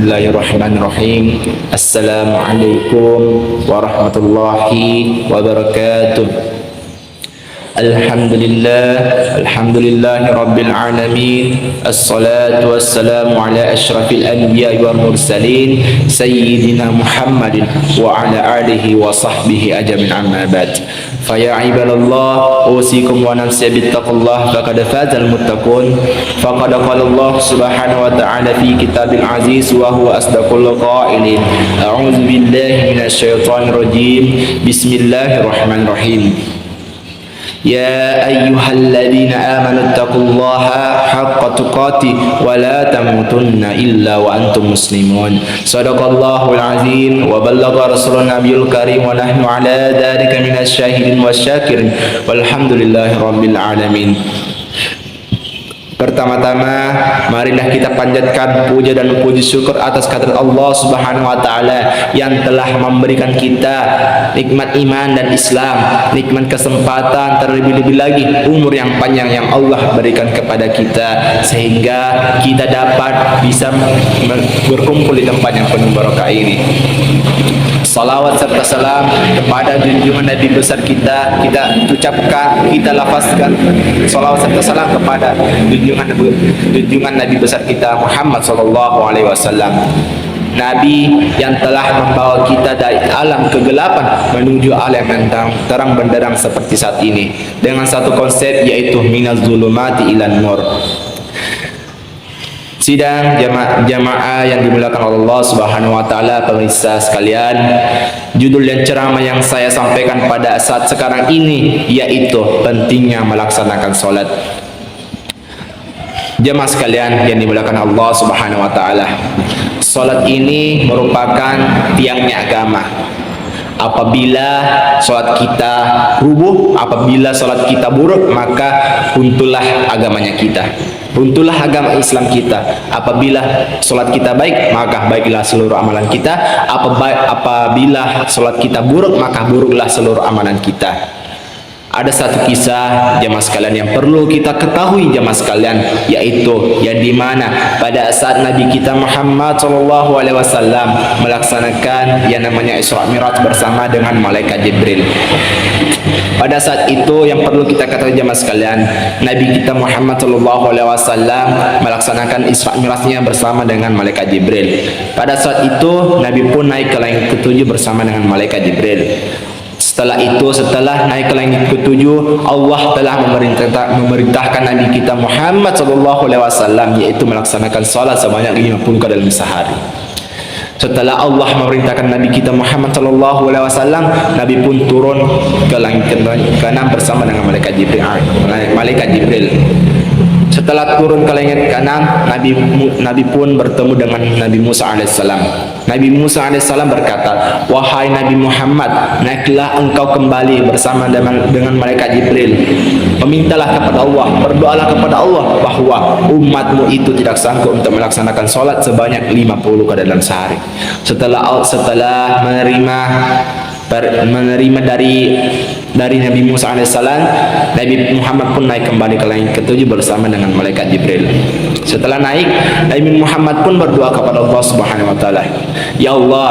Bismillahirrahmanirrahim. Assalamualaikum warahmatullahi wabarakatuh. Alhamdulillahi rabbil alamin. Assalatu wassalamu ala asyrafil anbiya wal mursalin sayyidina Muhammadin wa ala alihi wa sahbihi ajmain, amma ba'd. Fa ya ibadallah, usikum wa nafsi bittaqullah faqad fazal muttaqun. Faqad qala Allah subhanahu wa ta'ala fi kitabil aziz wa huwa asdaqul qailin. A'udzu billahi minasy syaithanir rajim. Bismillahirrahmanirrahim. يا أيها الذين آمنوا اتقوا الله حق تقاته ولا تموتن إلا وأنتم مسلمون. صدق الله العظيم وبلغ رسول النبي الكريم ونحن على ذلك من الشاهدين والشاكرين والحمد لله رب العالمين. Pertama-tama, marilah kita panjatkan puja dan puji syukur atas kehadirat Allah Subhanahu wa taala yang telah memberikan kita nikmat iman dan Islam, nikmat kesempatan, terlebih-lebih lagi umur yang panjang yang Allah berikan kepada kita sehingga kita dapat bisa berkumpul di tempat yang penuh barokah ini. Salawat serta salam kepada junjungan Nabi besar kita ucapkan, kita lafazkan salawat serta salam kepada junjungan Nabi besar kita Muhammad sallallahu alaihi wasallam. Nabi yang telah membawa kita dari alam kegelapan menuju alam yang terang benderang seperti saat ini dengan satu konsep, yaitu minaz zulumati ilan nur. Sidang jamaah yang dimuliakan Allah Subhanahu wa taala, pemirsa sekalian, judul dan ceramah yang saya sampaikan pada saat sekarang ini yaitu pentingnya melaksanakan salat. Jamaah sekalian yang dimuliakan Allah Subhanahu wa taala, salat ini merupakan tiangnya agama. Apabila salat kita rubuh, apabila salat kita buruk, maka runtuhlah agamanya kita, runtuhlah agama Islam kita. Apabila salat kita baik, maka baiklah seluruh amalan kita. Apabila salat kita buruk, maka buruklah seluruh amalan kita. Ada satu kisah jamaah sekalian yang perlu kita ketahui jamaah sekalian, yaitu yang dimana pada saat Nabi kita Muhammad sallallahu alaihi wasallam melaksanakan yang namanya Isra Mi'raj bersama dengan malaikat Jibril. Pada saat itu yang perlu kita ketahui jamaah sekalian, Nabi kita Muhammad sallallahu alaihi wasallam melaksanakan Isra Mi'rajnya bersama dengan malaikat Jibril. Pada saat itu Nabi pun naik ke langit ketujuh bersama dengan malaikat Jibril. Setelah itu, setelah naik ke langit ketujuh, Allah telah memerintahkan Nabi kita Muhammad sallallahu alaihi wasallam yaitu melaksanakan salat sebanyak 50 kali dalam sehari. Setelah Allah memerintahkan Nabi kita Muhammad sallallahu alaihi wasallam, Nabi pun turun ke langit ke-6 bersama dengan malaikat Jibril. Setelah turun ke langit ke-6, Nabi pun bertemu dengan Nabi Musa alaihissalam. Nabi Musa alaihissalam berkata, "Wahai Nabi Muhammad, naiklah engkau kembali bersama dengan malaikat Jibril. Memintalah kepada Allah, berdoalah kepada Allah bahwa umatmu itu tidak sanggup untuk melaksanakan salat sebanyak 50 kali dalam sehari." Setelah menerima dari Nabi Musa alaihissalam, Nabi Muhammad pun naik kembali ke langit ketujuh bersama dengan malaikat Jibril. Setelah naik, Nabi Muhammad pun berdoa kepada Allah Subhanahu wa taala, "Ya Allah,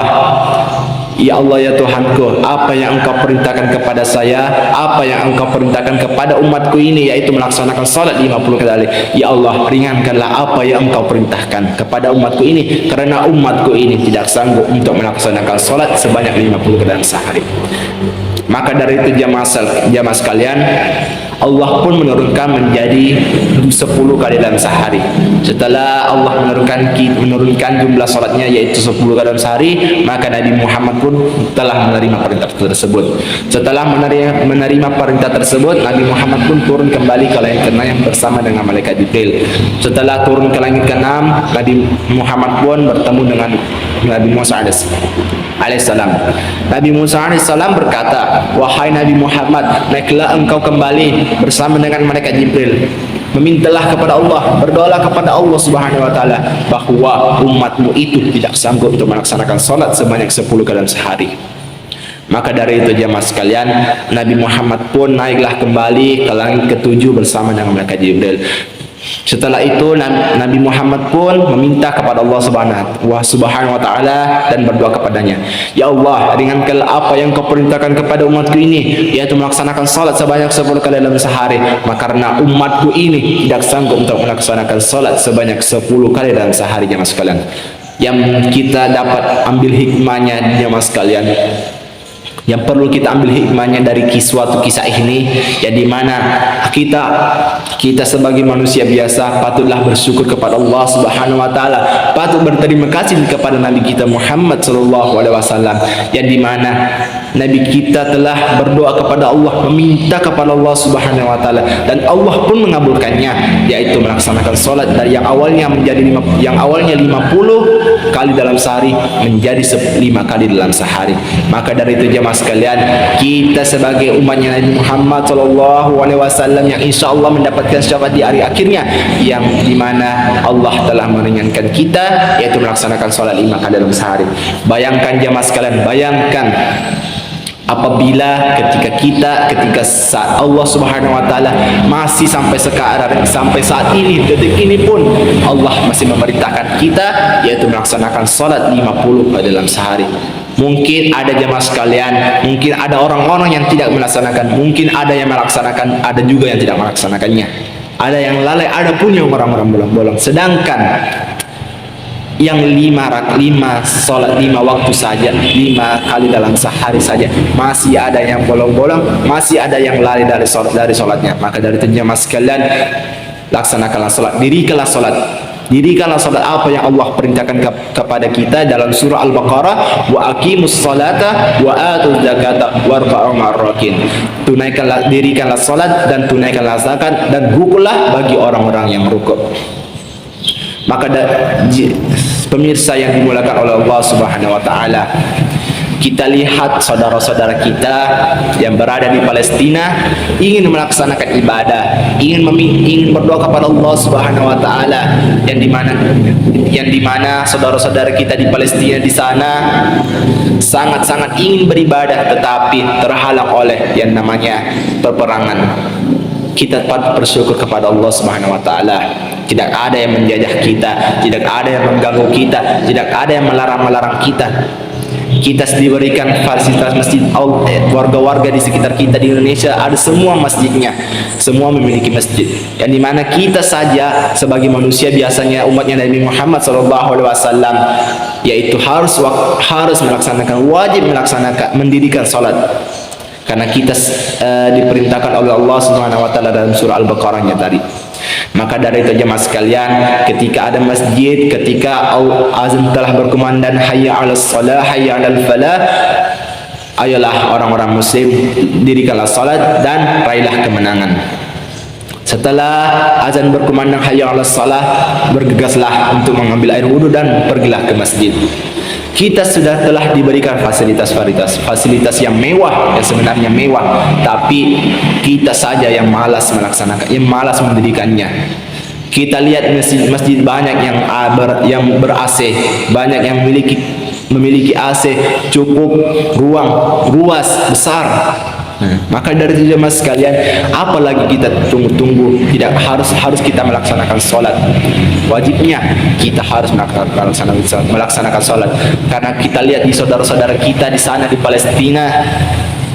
ya Allah, ya Tuhanku, apa yang engkau perintahkan kepada saya, apa yang engkau perintahkan kepada umatku ini, yaitu melaksanakan salat 50 kali. Ya Allah, ringankanlah apa yang engkau perintahkan kepada umatku ini, karena umatku ini tidak sanggup untuk melaksanakan salat sebanyak 50 kali dalam sehari." Maka dari itu jamaah sekalian, Allah pun menurunkan menjadi 10 kali dalam sehari. Setelah Allah menurunkan jumlah salatnya yaitu 10 kali dalam sehari, maka Nabi Muhammad pun telah menerima perintah tersebut. Setelah menerima perintah tersebut, Nabi Muhammad pun turun kembali ke langit ke-6 bersama dengan malaikat Jibril. Setelah turun ke langit ke-6, Nabi Muhammad pun bertemu dengan Nabi Musa alaihissalam. Nabi Musa alaihissalam berkata, "Wahai Nabi Muhammad, naiklah engkau kembali bersama dengan malaikat Jibril. Memintalah kepada Allah, berdoalah kepada Allah Subhanahu wa taala bahwa umatmu itu tidak sanggup untuk melaksanakan salat sebanyak 10 kali dalam sehari." Maka dari itu jamaah sekalian, Nabi Muhammad pun naiklah kembali ke langit ke-7 bersama dengan malaikat Jibril. Setelah itu Nabi Muhammad pun meminta kepada Allah Subhanahu wa taala dan berdoa kepadanya, "Ya Allah, ringankanlah apa yang Kau perintahkan kepada umatku ini, yaitu melaksanakan salat sebanyak 10 kali dalam sehari. Maka karena umatku ini tidak sanggup untuk melaksanakan salat sebanyak 10 kali dalam sehari." Jemaah sekalian, yang kita dapat ambil hikmahnya jemaah sekalian, yang perlu kita ambil hikmahnya dari suatu kisah ini, ya di mana kita sebagai manusia biasa patutlah bersyukur kepada Allah Subhanahu wa taala, patut berterima kasih kepada Nabi kita Muhammad sallallahu alaihi wasallam, yang di mana Nabi kita telah berdoa kepada Allah, meminta kepada Allah Subhanahu wa taala, dan Allah pun mengabulkannya, yaitu melaksanakan salat dari yang awalnya 50 kali dalam sehari menjadi 5 kali dalam sehari. Maka dari itu jemaah sekalian, kita sebagai umatnya Nabi Muhammad sallallahu alaihi wasallam yang insyaallah mendapatkan syafaat di hari akhirnya, yang dimana Allah telah meringankan kita, yaitu melaksanakan salat 5 kali dalam sehari. Bayangkan jemaah sekalian, bayangkan apabila ketika saat Allah Subhanahu wa taala masih sampai sekarang, sampai saat ini, detik ini pun Allah masih memerintahkan kita, yaitu melaksanakan salat 50 kali dalam sehari. Mungkin ada jemaah sekalian, mungkin ada orang-orang yang tidak melaksanakan, mungkin ada yang melaksanakan, ada juga yang tidak melaksanakannya. Ada yang lalai, ada pun yang orang-orang bolong-bolong. Sedangkan yang 5 sholat 5 waktu saja, 5 kali dalam sehari saja, masih ada yang bolong-bolong, masih ada yang lari dari sholatnya. Maka dari itu jemaah sekalian, laksanakanlah sholat, dirikanlah sholat. Dirikanlah salat apa yang Allah perintahkan kepada kita dalam surah Al-Baqarah, wa aqimus salata wa atuz zakata warka'u ma'arrakin. Dirikanlah salat dan tunaikanlah zakat, dan rukulah bagi orang-orang yang rukuk. Maka pemirsa yang dimuliakan oleh Allah Subhanahu wa taala, kita lihat saudara-saudara kita yang berada di Palestina ingin melaksanakan ibadah, ingin berdoa kepada Allah Subhanahu wa taala, yang dimana saudara-saudara kita di Palestina di sana sangat-sangat ingin beribadah, tetapi terhalang oleh yang namanya peperangan. Kita patut bersyukur kepada Allah Subhanahu wa taala. Tidak ada yang menjajah kita, tidak ada yang mengganggu kita, tidak ada yang melarang kita. Kita diberikan fasilitas masjid, warga-warga di sekitar kita di Indonesia ada semua masjidnya, semua memiliki masjid, yang dimana kita saja sebagai manusia biasanya umatnya Nabi Muhammad SAW, yaitu harus melaksanakan, wajib melaksanakan, mendirikan salat, karena kita diperintahkan oleh Allah Subhanahu wa taala dalam surah Al-Baqarahnya tadi. Maka dari itu jemaah sekalian, ketika ada masjid, ketika azan telah berkumandang hayya 'alas shalah, hayya 'alal falah, ayolah orang-orang muslim, dirikanlah salat dan raihlah kemenangan. Setelah azan berkumandang hayya 'alas shalah, bergegaslah untuk mengambil air wudu dan pergilah ke masjid. Kita telah diberikan fasilitas yang mewah, yang sebenarnya mewah, tapi kita saja yang malas melaksanakan, yang malas mendirikannya. Kita lihat masjid banyak yang ber-AC, banyak yang memiliki AC, cukup ruas besar. Maka dari itu jemaah sekalian, apalagi kita tunggu, tidak harus kita melaksanakan sholat. Wajibnya kita harus melaksanakan sholat, karena kita lihat di saudara-saudara kita di sana di Palestina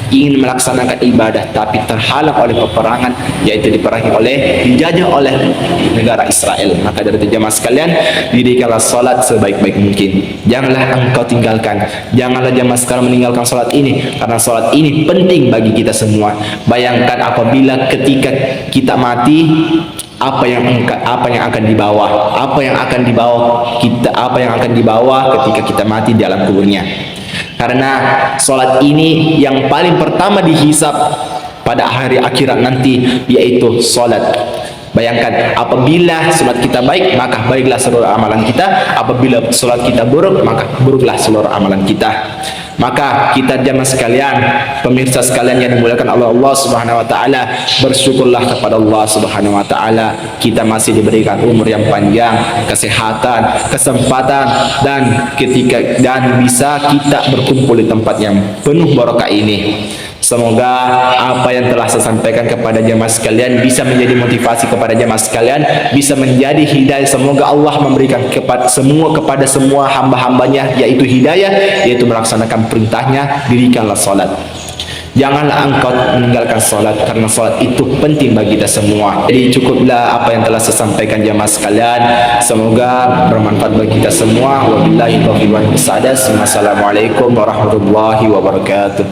ingin melaksanakan ibadah, tapi terhalang oleh peperangan, yaitu dijajah oleh negara Israel. Maka dari itu jemaah sekalian, dirikanlah salat sebaik-baik mungkin. Janganlah engkau tinggalkan, janganlah jemaah sekalian meninggalkan salat ini, karena salat ini penting bagi kita semua. Bayangkan apabila ketika kita mati, apa yang akan dibawa ketika kita mati di alam kuburnya. Karena sholat ini yang paling pertama dihisab pada hari akhirat nanti, yaitu sholat. Bayangkan, apabila sholat kita baik, maka baiklah seluruh amalan kita. Apabila sholat kita buruk, maka buruklah seluruh amalan kita. Maka kita jemaah sekalian, pemirsa sekalian yang dimuliakan oleh Allah Subhanahu wa taala, bersyukurlah kepada Allah Subhanahu wa taala, kita masih diberikan umur yang panjang, kesehatan, kesempatan, dan bisa kita berkumpul di tempat yang penuh barokah ini. Semoga apa yang telah saya sampaikan kepada jemaah sekalian bisa menjadi motivasi kepada jemaah sekalian, bisa menjadi hidayah. Semoga Allah memberikan kepada semua hamba-hambanya yaitu hidayah, yaitu melaksanakan perintahnya, dirikanlah salat. Janganlah engkau meninggalkan salat, karena salat itu penting bagi kita semua. Jadi cukuplah apa yang telah saya sampaikan jemaah sekalian. Semoga bermanfaat bagi kita semua. Wabillahi taufiq wal hidayah. Assalamualaikum warahmatullahi wabarakatuh.